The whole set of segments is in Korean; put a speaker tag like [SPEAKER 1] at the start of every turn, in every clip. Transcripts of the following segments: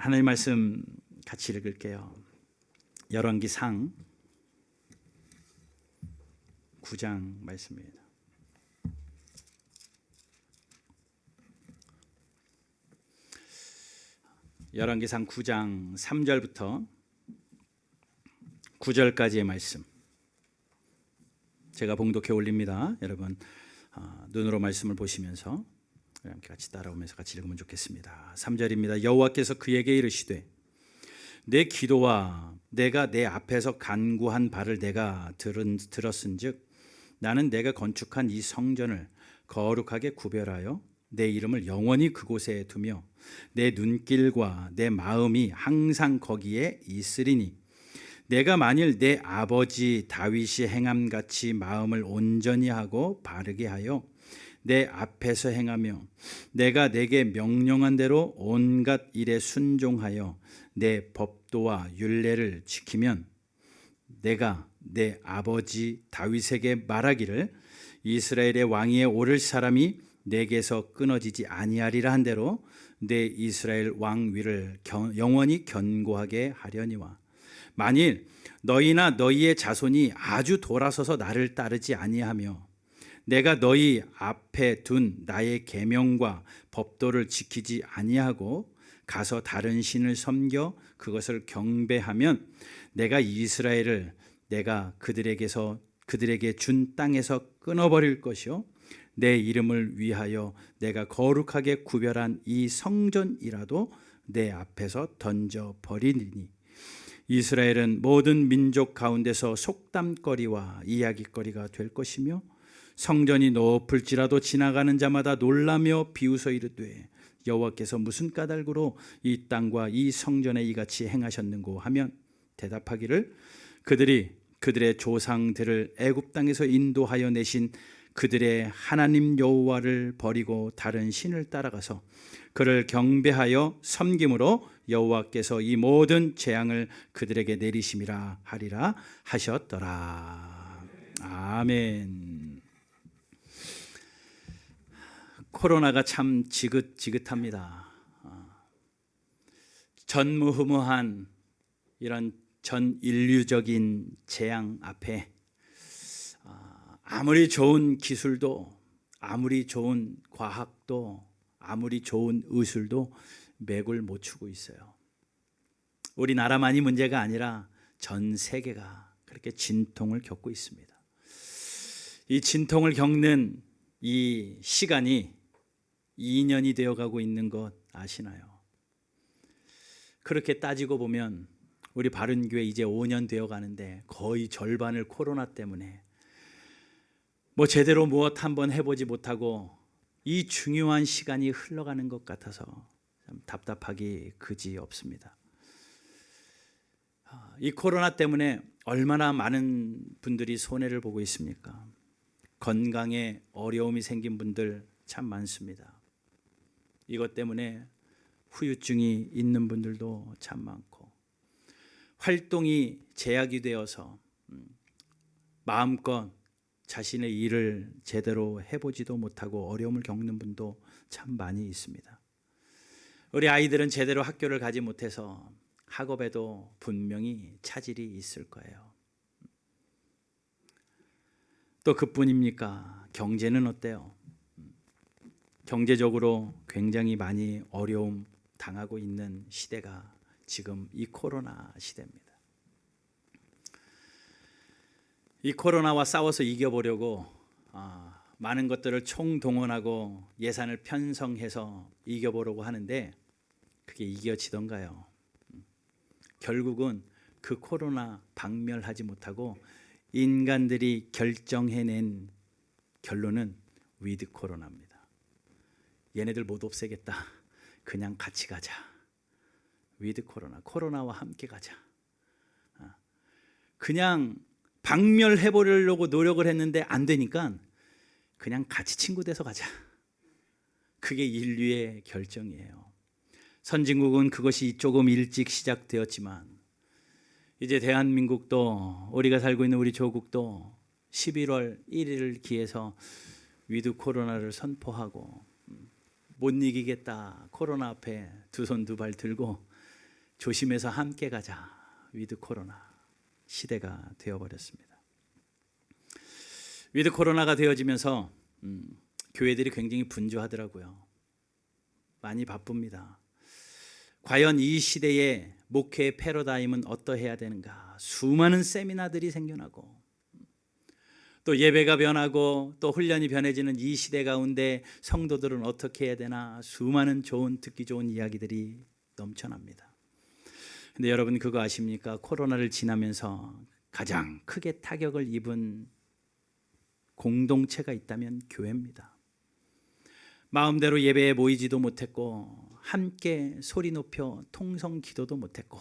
[SPEAKER 1] 하나님 말씀 같이 읽을게요. 열왕기상 9장 말씀입니다. 열왕기상 9장 3절부터 9절까지의 말씀 제가 봉독해 올립니다. 여러분 눈으로 말씀을 보시면서 함께 같이 따라오면서 같이 읽으면 좋겠습니다. 3절입니다. 여호와께서 그에게 이르시되 내 기도와 내가 내 앞에서 간구한 바를 내가 들었은즉 나는 내가 건축한 이 성전을 거룩하게 구별하여 내 이름을 영원히 그곳에 두며 내 눈길과 내 마음이 항상 거기에 있으리니 내가 만일 내 아버지 다윗이 행함같이 마음을 온전히 하고 바르게 하여 내 앞에서 행하며 내가 내게 명령한 대로 온갖 일에 순종하여 내 법도와 율례를 지키면 내가 내 아버지 다윗에게 말하기를 이스라엘의 왕위에 오를 사람이 내게서 끊어지지 아니하리라 한 대로 내 이스라엘 왕위를 영원히 견고하게 하려니와 만일 너희나 너희의 자손이 아주 돌아서서 나를 따르지 아니하며 내가 너희 앞에 둔 나의 계명과 법도를 지키지 아니하고 가서 다른 신을 섬겨 그것을 경배하면 내가 이스라엘을 내가 그들에게 준 땅에서 끊어버릴 것이요 내 이름을 위하여 내가 거룩하게 구별한 이 성전이라도 내 앞에서 던져버리니 이스라엘은 모든 민족 가운데서 속담거리와 이야기거리가 될 것이며 성전이 높을지라도 지나가는 자마다 놀라며 비웃어 이르되 여호와께서 무슨 까닭으로 이 땅과 이 성전에 이같이 행하셨는고 하면 대답하기를 그들이 그들의 조상들을 애굽 땅에서 인도하여 내신 그들의 하나님 여호와를 버리고 다른 신을 따라가서 그를 경배하여 섬김으로 여호와께서 이 모든 재앙을 그들에게 내리심이라 하리라 하셨더라. 아멘. 코로나가 참 지긋지긋합니다. 전무후무한 이런 전 인류적인 재앙 앞에 아무리 좋은 기술도 아무리 좋은 과학도 아무리 좋은 의술도 맥을 못 추고 있어요. 우리나라만이 문제가 아니라 전 세계가 그렇게 진통을 겪고 있습니다. 이 진통을 겪는 이 시간이 2년이 되어가고 있는 것 아시나요? 그렇게 따지고 보면 우리 바른교회 이제 5년 되어가는데 거의 절반을 코로나 때문에 제대로 무엇 한번 해보지 못하고 이 중요한 시간이 흘러가는 것 같아서 참 답답하기 그지 없습니다. 이 코로나 때문에 얼마나 많은 분들이 손해를 보고 있습니까? 건강에 어려움이 생긴 분들 참 많습니다. 이것 때문에 후유증이 있는 분들도 참 많고 활동이 제약이 되어서 마음껏 자신의 일을 제대로 해보지도 못하고 어려움을 겪는 분도 참 많이 있습니다. 우리 아이들은 제대로 학교를 가지 못해서 학업에도 분명히 차질이 있을 거예요. 또 그뿐입니까? 경제는 어때요? 경제적으로 굉장히 많이 어려움 당하고 있는 시대가 지금 이 코로나 시대입니다. 이 코로나와 싸워서 이겨보려고 많은 것들을 총동원하고 예산을 편성해서 이겨보려고 하는데 그게 이겨지던가요? 결국은 그 코로나 박멸하지 못하고 인간들이 결정해낸 결론은 위드 코로나입니다. 얘네들 못 없애겠다. 그냥 같이 가자. 위드 코로나와 함께 가자. 그냥 박멸해보려고 노력을 했는데 안 되니까 그냥 같이 친구 돼서 가자. 그게 인류의 결정이에요. 선진국은 그것이 조금 일찍 시작되었지만 이제 대한민국도 우리가 살고 있는 우리 조국도 11월 1일을 기해서 위드 코로나를 선포하고 못 이기겠다. 코로나 앞에 두 손 두 발 들고 조심해서 함께 가자. 위드 코로나 시대가 되어버렸습니다. 위드 코로나가 되어지면서 교회들이 굉장히 분주하더라고요. 많이 바쁩니다. 과연 이 시대의 목회의 패러다임은 어떠해야 되는가? 수많은 세미나들이 생겨나고 또 예배가 변하고 또 훈련이 변해지는 이 시대 가운데 성도들은 어떻게 해야 되나? 수많은 듣기 좋은 이야기들이 넘쳐납니다. 근데 여러분 그거 아십니까? 코로나를 지나면서 가장 크게 타격을 입은 공동체가 있다면 교회입니다. 마음대로 예배에 모이지도 못했고 함께 소리 높여 통성 기도도 못했고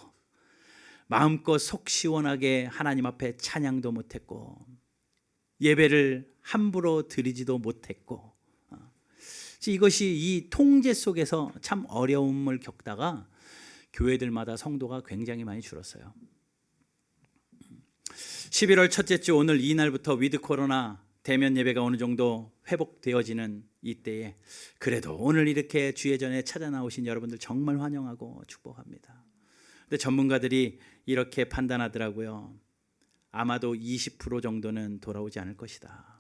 [SPEAKER 1] 마음껏 속 시원하게 하나님 앞에 찬양도 못했고 예배를 함부로 드리지도 못했고 이것이 이 통제 속에서 참 어려움을 겪다가 교회들마다 성도가 굉장히 많이 줄었어요. 11월 첫째 주 오늘 이날부터 위드 코로나 대면 예배가 어느 정도 회복되어지는 이때에 그래도 오늘 이렇게 주의 전에 찾아 나오신 여러분들 정말 환영하고 축복합니다. 근데 전문가들이 이렇게 판단하더라고요. 아마도 20% 정도는 돌아오지 않을 것이다.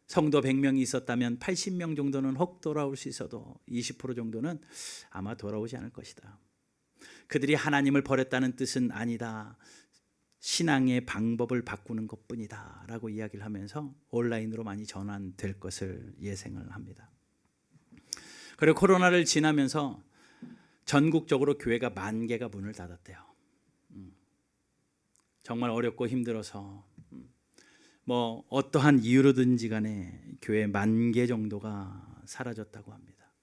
[SPEAKER 1] 성도 100명이 있었다면 80명 정도는 혹 돌아올 수 있어도 20% 정도는 아마 돌아오지 않을 것이다. 그들이 하나님을 버렸다는 뜻은 아니다. 신앙의 방법을 바꾸는 것뿐이다 라고 이야기를 하면서 온라인으로 많이 전환될 것을 예상을 합니다. 그리고 코로나를 지나면서 전국적으로 교회가 10,000개가 문을 닫았대요. 정말 어렵고 힘들어서 뭐 어떠한 이유로든지 간에 교회 10,000개 정도가 사라졌다고 합니다.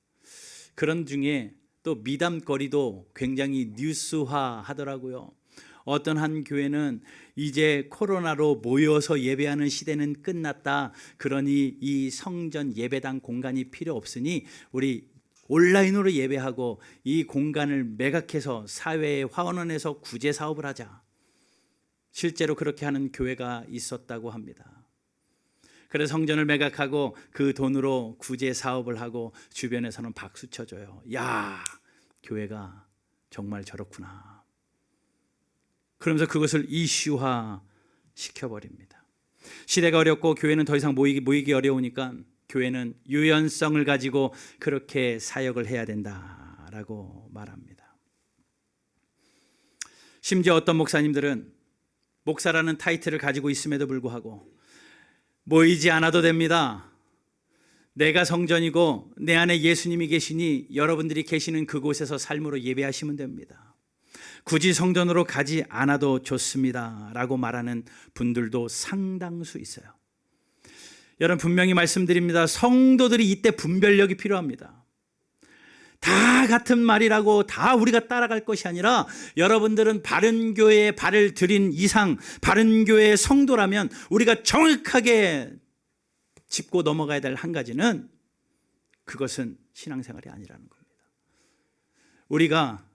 [SPEAKER 1] 그런 중에 또 미담거리도 굉장히 뉴스화 하더라고요. 어떤 한 교회는 이제 코로나로 모여서 예배하는 시대는 끝났다. 그러니 이 성전 예배당 공간이 필요 없으니 우리 온라인으로 예배하고 이 공간을 매각해서 사회에 화원원해서 구제 사업을 하자. 실제로 그렇게 하는 교회가 있었다고 합니다. 그래서 성전을 매각하고 그 돈으로 구제 사업을 하고 주변에서는 박수 쳐줘요. 야, 교회가 정말 저렇구나. 그러면서 그것을 이슈화 시켜버립니다. 시대가 어렵고 교회는 더 이상 모이기 어려우니까 교회는 유연성을 가지고 그렇게 사역을 해야 된다라고 말합니다. 심지어 어떤 목사님들은 목사라는 타이틀을 가지고 있음에도 불구하고 모이지 않아도 됩니다. 내가 성전이고 내 안에 예수님이 계시니 여러분들이 계시는 그곳에서 삶으로 예배하시면 됩니다. 굳이 성전으로 가지 않아도 좋습니다 라고 말하는 분들도 상당수 있어요. 여러분 분명히 말씀드립니다. 성도들이 이때 분별력이 필요합니다. 다 같은 말이라고 다 우리가 따라갈 것이 아니라 여러분들은 바른 교회에 발을 들인 이상 바른 교회의 성도라면 우리가 정확하게 짚고 넘어가야 될 한 가지는 그것은 신앙생활이 아니라는 겁니다. 우리가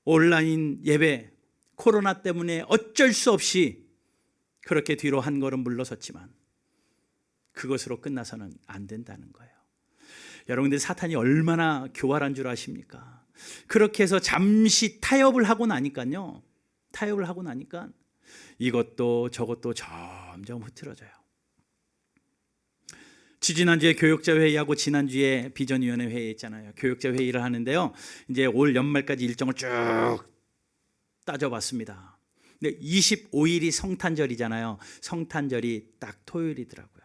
[SPEAKER 1] 온라인 예배 코로나 때문에 어쩔 수 없이 그렇게 뒤로 한 걸음 물러섰지만 그것으로 끝나서는 안 된다는 거예요. 여러분들 사탄이 얼마나 교활한 줄 아십니까? 그렇게 해서 잠시 타협을 하고 나니까요. 타협을 하고 나니까 이것도 저것도 점점 흐트러져요. 지지난주에 교역자 회의하고 지난주에 비전위원회 회의 있잖아요. 교역자 회의를 하는데요. 이제 올 연말까지 일정을 쭉 따져봤습니다. 근데 25일이 성탄절이잖아요. 성탄절이 딱 토요일이더라고요.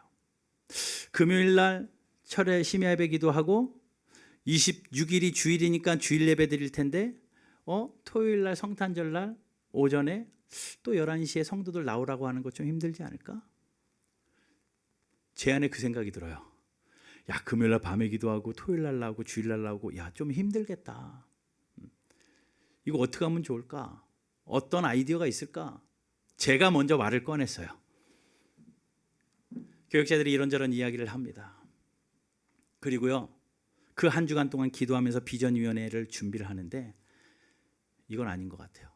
[SPEAKER 1] 금요일 날 철회 심야 예배 기도하고 26일이 주일이니까 주일 예배 드릴 텐데 토요일 날 성탄절 날 오전에 또 11시에 성도들 나오라고 하는 것 좀 힘들지 않을까? 제 안에 그 생각이 들어요. 야, 금요일 날 밤에 기도하고 토요일 날 나오고 주일 날 나오고 야, 좀 힘들겠다. 이거 어떻게 하면 좋을까? 어떤 아이디어가 있을까? 제가 먼저 말을 꺼냈어요. 교역자들이 이런저런 이야기를 합니다. 그리고요, 그 한 주간 동안 기도하면서 비전위원회를 준비를 하는데 이건 아닌 것 같아요.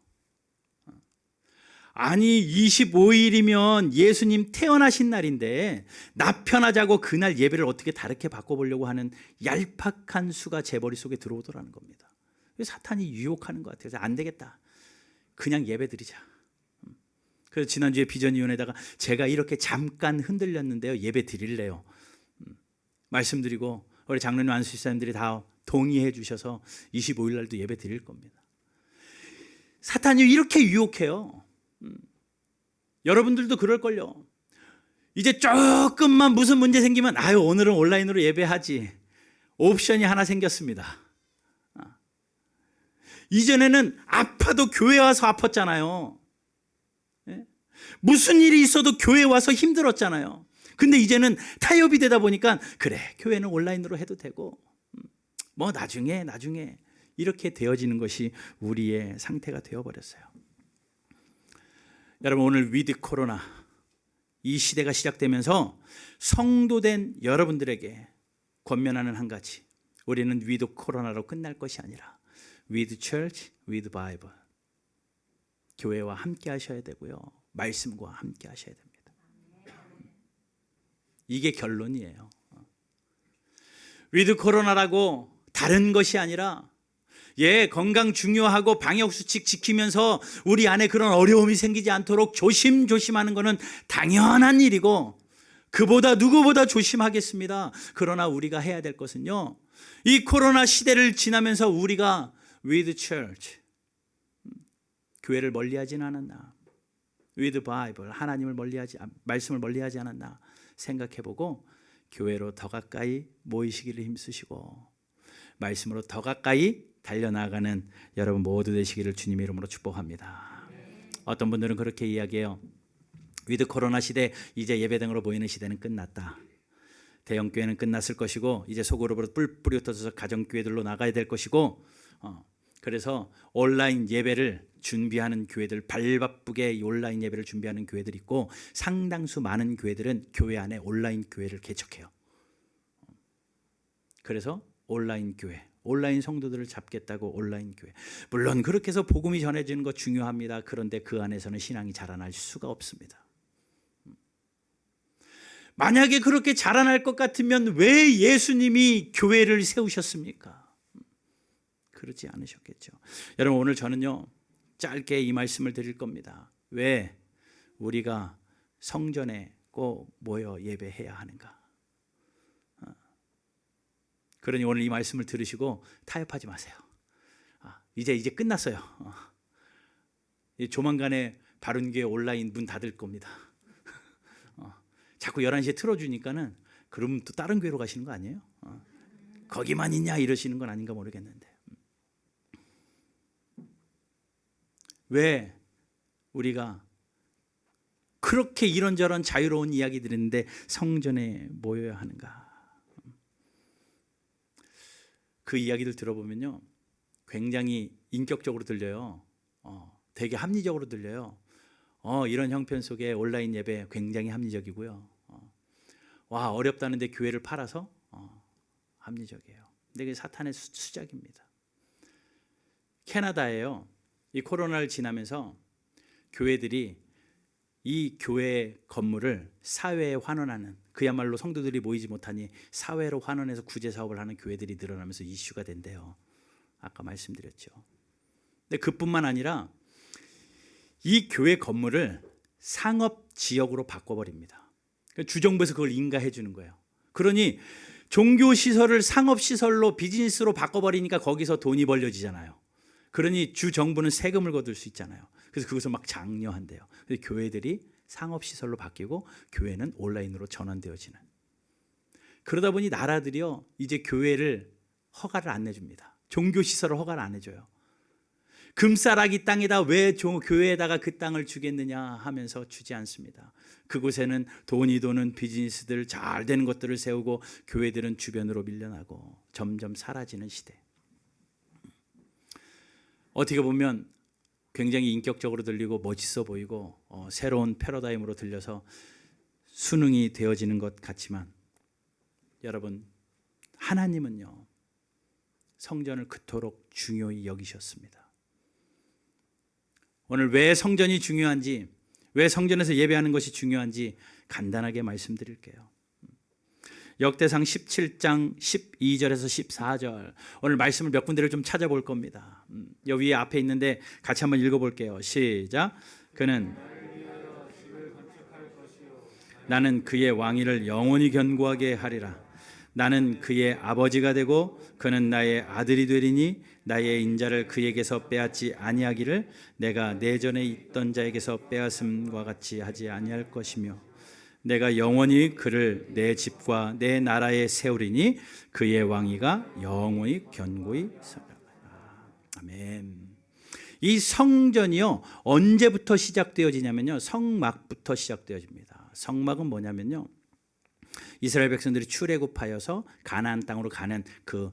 [SPEAKER 1] 아니 25일이면 예수님 태어나신 날인데 나편하자고 그날 예배를 어떻게 다르게 바꿔보려고 하는 얄팍한 수가 제 머릿속에 들어오더라는 겁니다. 사탄이 유혹하는 것 같아요. 안 되겠다. 그냥 예배 드리자. 그래서 지난주에 비전위원회에다가 제가 이렇게 잠깐 흔들렸는데요. 예배 드릴래요. 말씀드리고 우리 장로님 안수집사님들이 다 동의해 주셔서 25일 날도 예배 드릴 겁니다. 사탄이 이렇게 유혹해요. 여러분들도 그럴걸요. 이제 조금만 무슨 문제 생기면 아유 오늘은 온라인으로 예배하지. 옵션이 하나 생겼습니다. 이전에는 아파도 교회 와서 아팠잖아요. 무슨 일이 있어도 교회 와서 힘들었잖아요. 근데 이제는 타협이 되다 보니까 그래 교회는 온라인으로 해도 되고 뭐 나중에 이렇게 되어지는 것이 우리의 상태가 되어버렸어요. 여러분 오늘 위드 코로나 이 시대가 시작되면서 성도된 여러분들에게 권면하는 한 가지, 우리는 위드 코로나로 끝날 것이 아니라 with church, with Bible. 교회와 함께 하셔야 되고요. 말씀과 함께 하셔야 됩니다. 이게 결론이에요. with 코로나라고 다른 것이 아니라 건강 중요하고 방역수칙 지키면서 우리 안에 그런 어려움이 생기지 않도록 조심하는 것은 당연한 일이고 그보다 누구보다 조심하겠습니다. 그러나 우리가 해야 될 것은요. 이 코로나 시대를 지나면서 우리가 with church, 교회를 멀리하지는 않았나, with Bible, 하나님을 말씀을 멀리하지 않았나 생각해보고 교회로 더 가까이 모이시기를 힘쓰시고 말씀으로 더 가까이 달려나가는 여러분 모두 되시기를 주님의 이름으로 축복합니다. 어떤 분들은 그렇게 이야기해요. 위드 코로나 시대 이제 예배당으로 모이는 시대는 끝났다. 대형교회는 끝났을 것이고 이제 소그룹으로 뿔뿔이 흩어져서 가정교회들로 나가야 될 것이고 그래서 온라인 예배를 준비하는 교회들, 발바쁘게 온라인 예배를 준비하는 교회들이 있고 상당수 많은 교회들은 교회 안에 온라인 교회를 개척해요. 그래서 온라인 교회, 온라인 성도들을 잡겠다고 온라인 교회. 물론 그렇게 해서 복음이 전해지는 거 중요합니다. 그런데 그 안에서는 신앙이 자라날 수가 없습니다. 만약에 그렇게 자라날 것 같으면 왜 예수님이 교회를 세우셨습니까? 그러지 않으셨겠죠. 여러분 오늘 저는요 짧게 이 말씀을 드릴 겁니다. 왜 우리가 성전에 꼭 모여 예배해야 하는가? 그러니 오늘 이 말씀을 들으시고 타협하지 마세요. 이제 끝났어요. 조만간에 바른교회 온라인 문 닫을 겁니다. 자꾸 11시에 틀어주니까는 그럼 또 다른 교회로 가시는 거 아니에요? 거기만 있냐 이러시는 건 아닌가 모르겠는데 왜 우리가 그렇게 이런저런 자유로운 이야기들인데 성전에 모여야 하는가? 그 이야기들 들어보면요 굉장히 인격적으로 들려요. 되게 합리적으로 들려요. 이런 형편 속에 온라인 예배 굉장히 합리적이고요. 와 어렵다는데 교회를 팔아서 합리적이에요. 근데 그게 사탄의 수작입니다. 캐나다에요. 이 코로나를 지나면서 교회들이 이 교회 건물을 사회에 환원하는, 그야말로 성도들이 모이지 못하니 사회로 환원해서 구제 사업을 하는 교회들이 늘어나면서 이슈가 된대요. 아까 말씀드렸죠. 근데 그뿐만 아니라 이 교회 건물을 상업 지역으로 바꿔버립니다. 주정부에서 그걸 인가해 주는 거예요. 그러니 종교 시설을 상업 시설로 비즈니스로 바꿔버리니까 거기서 돈이 벌려지잖아요. 그러니 주 정부는 세금을 거둘 수 있잖아요. 그래서 그것을 막 장려한대요. 그래서 교회들이 상업 시설로 바뀌고 교회는 온라인으로 전환되어지는. 그러다 보니 나라들이요 이제 교회를 허가를 안 내줍니다. 종교 시설을 허가를 안 해줘요. 금싸라기 땅에다 왜 교회에다가 그 땅을 주겠느냐 하면서 주지 않습니다. 그곳에는 돈이 도는 비즈니스들 잘 되는 것들을 세우고 교회들은 주변으로 밀려나고 점점 사라지는 시대. 어떻게 보면 굉장히 인격적으로 들리고 멋있어 보이고 새로운 패러다임으로 들려서 순응이 되어지는 것 같지만 여러분 하나님은요 성전을 그토록 중요히 여기셨습니다. 오늘 왜 성전이 중요한지, 왜 성전에서 예배하는 것이 중요한지 간단하게 말씀드릴게요. 역대상 17장 12절에서 14절. 오늘 말씀을 몇 군데를 좀 찾아볼 겁니다. 여기 위에 앞에 있는데 같이 한번 읽어볼게요. 시작. 그는 나는 그의 왕위를 영원히 견고하게 하리라. 나는 그의 아버지가 되고 그는 나의 아들이 되리니 나의 인자를 그에게서 빼앗지 아니하기를 내가 내전에 있던 자에게서 빼앗음과 같이 하지 아니할 것이며 내가 영원히 그를 내 집과 내 나라에 세우리니 그의 왕위가 영원히 견고히 서리라. 아멘. 이 성전이요 언제부터 시작되어지냐면요 성막부터 시작되어집니다. 성막은 뭐냐면요 이스라엘 백성들이 출애굽하여서 가나안 땅으로 가는 그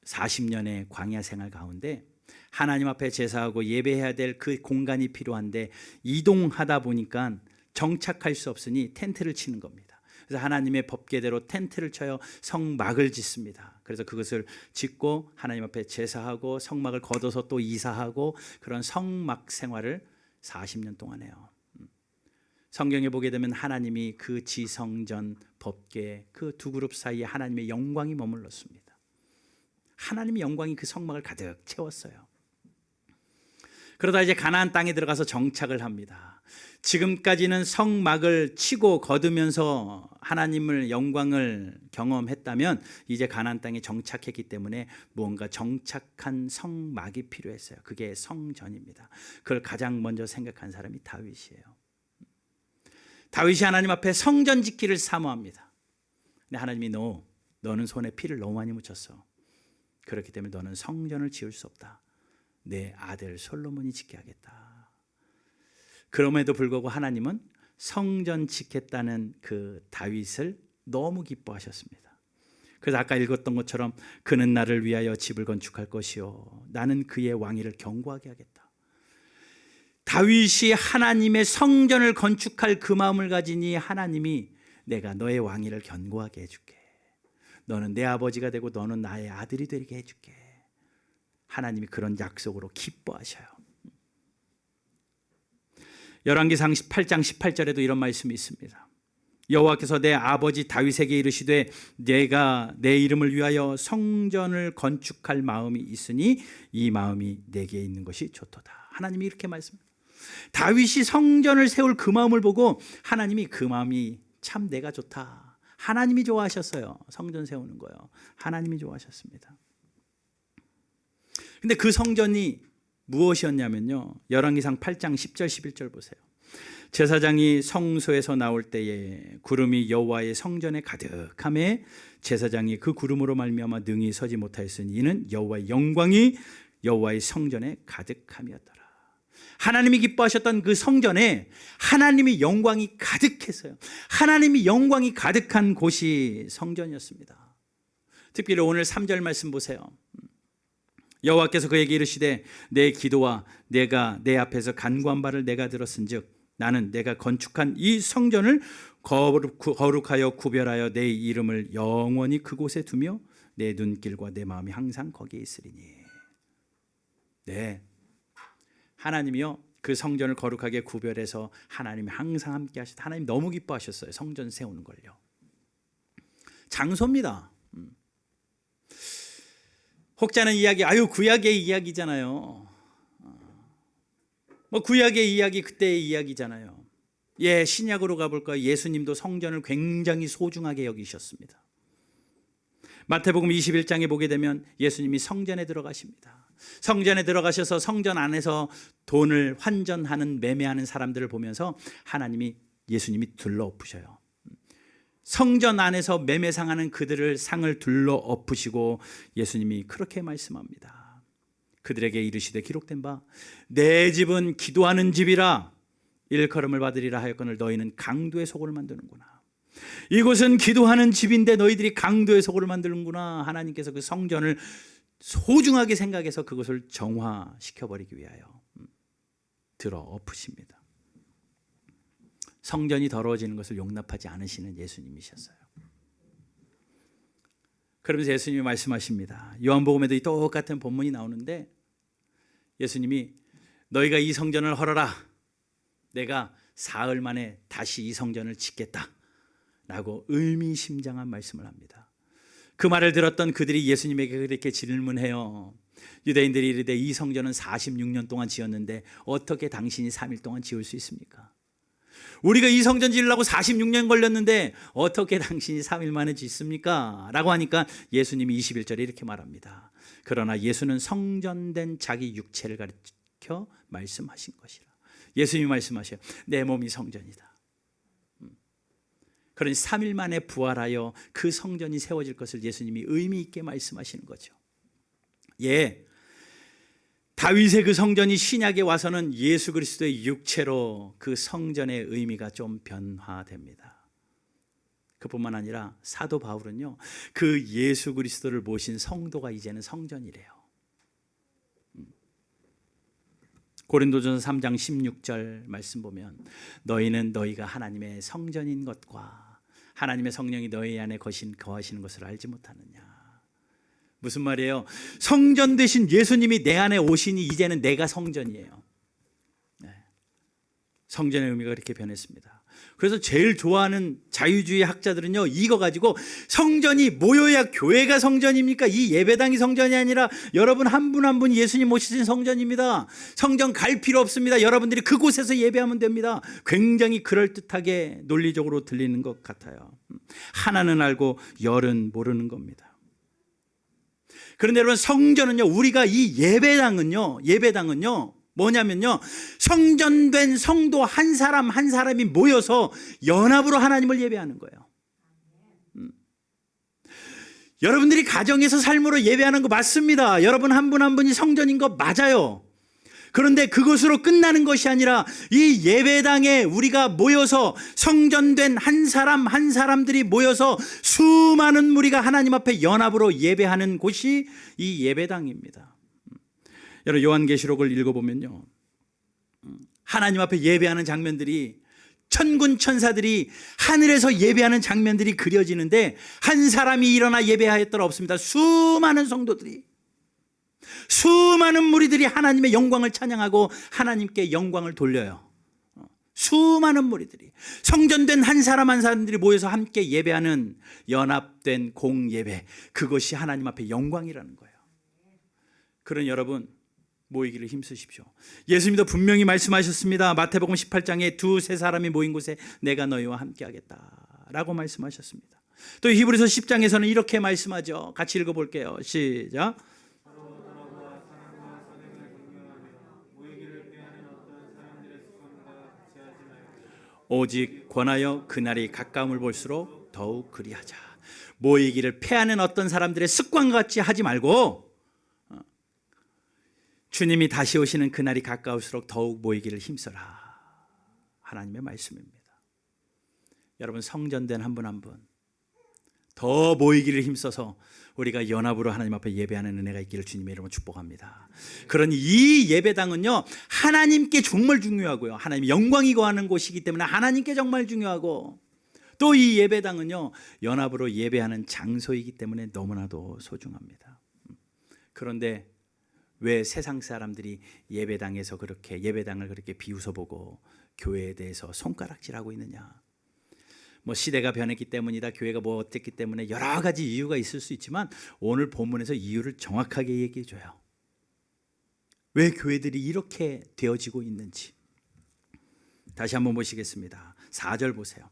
[SPEAKER 1] 40년의 광야 생활 가운데 하나님 앞에 제사하고 예배해야 될 그 공간이 필요한데 이동하다 보니까 정착할 수 없으니 텐트를 치는 겁니다. 그래서 하나님의 법궤대로 텐트를 쳐요 성막을 짓습니다. 그래서 그것을 짓고 하나님 앞에 제사하고 성막을 걷어서 또 이사하고 그런 성막 생활을 40년 동안 해요. 성경에 보게 되면 하나님이 그 지성전 법궤 그 두 그룹 사이에 하나님의 영광이 머물렀습니다. 하나님의 영광이 그 성막을 가득 채웠어요. 그러다 이제 가나안 땅에 들어가서 정착을 합니다. 지금까지는 성막을 치고 거두면서 하나님의 영광을 경험했다면 이제 가나안 땅에 정착했기 때문에 무언가 정착한 성막이 필요했어요. 그게 성전입니다. 그걸 가장 먼저 생각한 사람이 다윗이에요. 다윗이 하나님 앞에 성전 짓기를 사모합니다. 근데 하나님이 너는 손에 피를 너무 많이 묻혔어. 그렇기 때문에 너는 성전을 지을 수 없다. 내 아들 솔로몬이 짓게 하겠다. 그럼에도 불구하고 하나님은 성전 짓겠다는 그 다윗을 너무 기뻐하셨습니다. 그래서 아까 읽었던 것처럼 그는 나를 위하여 집을 건축할 것이요 나는 그의 왕위를 견고하게 하겠다. 다윗이 하나님의 성전을 건축할 그 마음을 가지니 하나님이 내가 너의 왕위를 견고하게 해줄게. 너는 내 아버지가 되고 너는 나의 아들이 되게 해줄게. 하나님이 그런 약속으로 기뻐하셔요. 열왕기상 8장 18절에도 이런 말씀이 있습니다. 여호와께서 내 아버지 다윗에게 이르시되 내가 내 이름을 위하여 성전을 건축할 마음이 있으니 이 마음이 내게 있는 것이 좋도다. 하나님이 이렇게 말씀합니다. 다윗이 성전을 세울 그 마음을 보고 하나님이 그 마음이 참 내가 좋다. 하나님이 좋아하셨어요. 성전 세우는 거요. 하나님이 좋아하셨습니다. 근데 그 성전이 무엇이었냐면요. 열왕기상 8장 10절 11절 보세요. 제사장이 성소에서 나올 때에 구름이 여호와의 성전에 가득하매 제사장이 그 구름으로 말미암아 능히 서지 못하였으니 이는 여호와의 영광이 여호와의 성전에 가득함이었더라. 하나님이 기뻐하셨던 그 성전에 하나님의 영광이 가득했어요. 하나님이 영광이 가득한 곳이 성전이었습니다. 특별히 오늘 3절 말씀 보세요. 여호와께서 그에게 이르시되 내 기도와 내가 내 앞에서 간구한 바를 내가 들었은즉 나는 내가 건축한 이 성전을 거룩하여 구별하여 내 이름을 영원히 그곳에 두며 내 눈길과 내 마음이 항상 거기에 있으리니. 네, 하나님이요 그 성전을 거룩하게 구별해서 하나님이 항상 함께 하셨다. 하나님 너무 기뻐하셨어요. 성전 세우는 걸요. 장소입니다. 혹자는 이야기, 구약의 이야기잖아요. 뭐 구약의 이야기 그때의 이야기잖아요. 신약으로 가볼까요? 예수님도 성전을 굉장히 소중하게 여기셨습니다. 마태복음 21장에 보게 되면 예수님이 성전에 들어가십니다. 성전에 들어가셔서 성전 안에서 돈을 환전하는 매매하는 사람들을 보면서 예수님이 둘러엎으셔요. 성전 안에서 매매상하는 그들을 상을 둘러엎으시고 예수님이 그렇게 말씀합니다. 그들에게 이르시되 기록된 바 내 집은 기도하는 집이라 일컬음을 받으리라 하였거늘 너희는 강도의 소굴을 만드는구나. 이곳은 기도하는 집인데 너희들이 강도의 소굴을 만드는구나. 하나님께서 그 성전을 소중하게 생각해서 그것을 정화시켜버리기 위하여 들어엎으십니다. 성전이 더러워지는 것을 용납하지 않으시는 예수님이셨어요. 그러면서 예수님이 말씀하십니다. 요한복음에도 이 똑같은 본문이 나오는데 예수님이 너희가 이 성전을 헐어라. 내가 사흘 만에 다시 이 성전을 짓겠다. 라고 의미심장한 말씀을 합니다. 그 말을 들었던 그들이 예수님에게 그렇게 질문해요. 유대인들이 이르되 이 성전은 46년 동안 지었는데 어떻게 당신이 3일 동안 지을 수 있습니까? 우리가 이 성전 지으려고 46년 걸렸는데 어떻게 당신이 3일 만에 짓습니까? 라고 하니까 예수님이 21절에 이렇게 말합니다. 그러나 예수는 성전된 자기 육체를 가리켜 말씀하신 것이라. 예수님이 말씀하셔요. 내 몸이 성전이다. 그러니 3일 만에 부활하여 그 성전이 세워질 것을 예수님이 의미 있게 말씀하시는 거죠. 예, 다윗의 그 성전이 신약에 와서는 예수 그리스도의 육체로 그 성전의 의미가 좀 변화됩니다. 그뿐만 아니라 사도 바울은요, 그 예수 그리스도를 모신 성도가 이제는 성전이래요. 고린도전서 3장 16절 말씀 보면 너희는 너희가 하나님의 성전인 것과 하나님의 성령이 너희 안에 거하시는 것을 알지 못하느냐. 무슨 말이에요? 성전 되신 예수님이 내 안에 오시니 이제는 내가 성전이에요. 네. 성전의 의미가 그렇게 변했습니다. 그래서 제일 좋아하는 자유주의 학자들은요, 이거 가지고 성전이 모여야 교회가 성전입니까? 이 예배당이 성전이 아니라 여러분 한 분 한 분 예수님 모시신 성전입니다. 성전 갈 필요 없습니다. 여러분들이 그곳에서 예배하면 됩니다. 굉장히 그럴듯하게 논리적으로 들리는 것 같아요. 하나는 알고 열은 모르는 겁니다. 그런데 여러분, 성전은요, 우리가 이 예배당은요 뭐냐면요, 성전된 성도 한 사람 한 사람이 모여서 연합으로 하나님을 예배하는 거예요. 여러분들이 가정에서 삶으로 예배하는 거 맞습니다. 여러분 한 분 한 분이 성전인 거 맞아요. 그런데 그것으로 끝나는 것이 아니라 이 예배당에 우리가 모여서 성전된 한 사람 한 사람들이 모여서 수많은 무리가 하나님 앞에 연합으로 예배하는 곳이 이 예배당입니다. 여러분, 요한계시록을 읽어보면요, 하나님 앞에 예배하는 장면들이, 천군 천사들이 하늘에서 예배하는 장면들이 그려지는데 한 사람이 일어나 예배하였더라 없습니다. 수많은 성도들이, 수많은 무리들이 하나님의 영광을 찬양하고 하나님께 영광을 돌려요. 수많은 무리들이, 성전된 한 사람 한 사람들이 모여서 함께 예배하는 연합된 공예배, 그것이 하나님 앞에 영광이라는 거예요. 그런 여러분, 모이기를 힘쓰십시오. 예수님도 분명히 말씀하셨습니다. 마태복음 18장에 두세 사람이 모인 곳에 내가 너희와 함께 하겠다라고 말씀하셨습니다. 또 히브리서 10장에서는 이렇게 말씀하죠. 같이 읽어볼게요. 시작. 오직 권하여 그날이 가까움을 볼수록 더욱 그리하자. 모이기를 패하는 어떤 사람들의 습관과 같이 하지 말고 주님이 다시 오시는 그날이 가까울수록 더욱 모이기를 힘써라. 하나님의 말씀입니다. 여러분, 성전된 한 분 한 분 더 모이기를 힘써서 우리가 연합으로 하나님 앞에 예배하는 은혜가 있기를 주님의 이름으로 축복합니다. 그러니 이 예배당은요, 하나님께 정말 중요하고요, 하나님의 영광이 거하는 곳이기 때문에 하나님께 정말 중요하고, 또 이 예배당은요, 연합으로 예배하는 장소이기 때문에 너무나도 소중합니다. 그런데 왜 세상 사람들이 예배당에서 그렇게 예배당을 그렇게 비웃어 보고 교회에 대해서 손가락질하고 있느냐? 뭐 시대가 변했기 때문이다, 교회가 뭐 어땠기 때문에, 여러 가지 이유가 있을 수 있지만 오늘 본문에서 이유를 정확하게 얘기해 줘요. 왜 교회들이 이렇게 되어지고 있는지 다시 한번 보시겠습니다. 4절 보세요.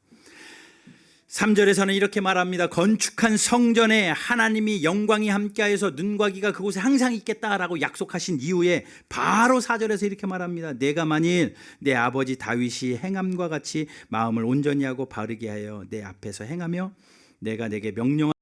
[SPEAKER 1] 3절에서는 이렇게 말합니다. 건축한 성전에 하나님이 영광이 함께하여서 눈과 귀가 그곳에 항상 있겠다라고 약속하신 이후에 바로 4절에서 이렇게 말합니다. 내가 만일 내 아버지 다윗이 행함과 같이 마음을 온전히 하고 바르게 하여 내 앞에서 행하며 내가 내게 명령한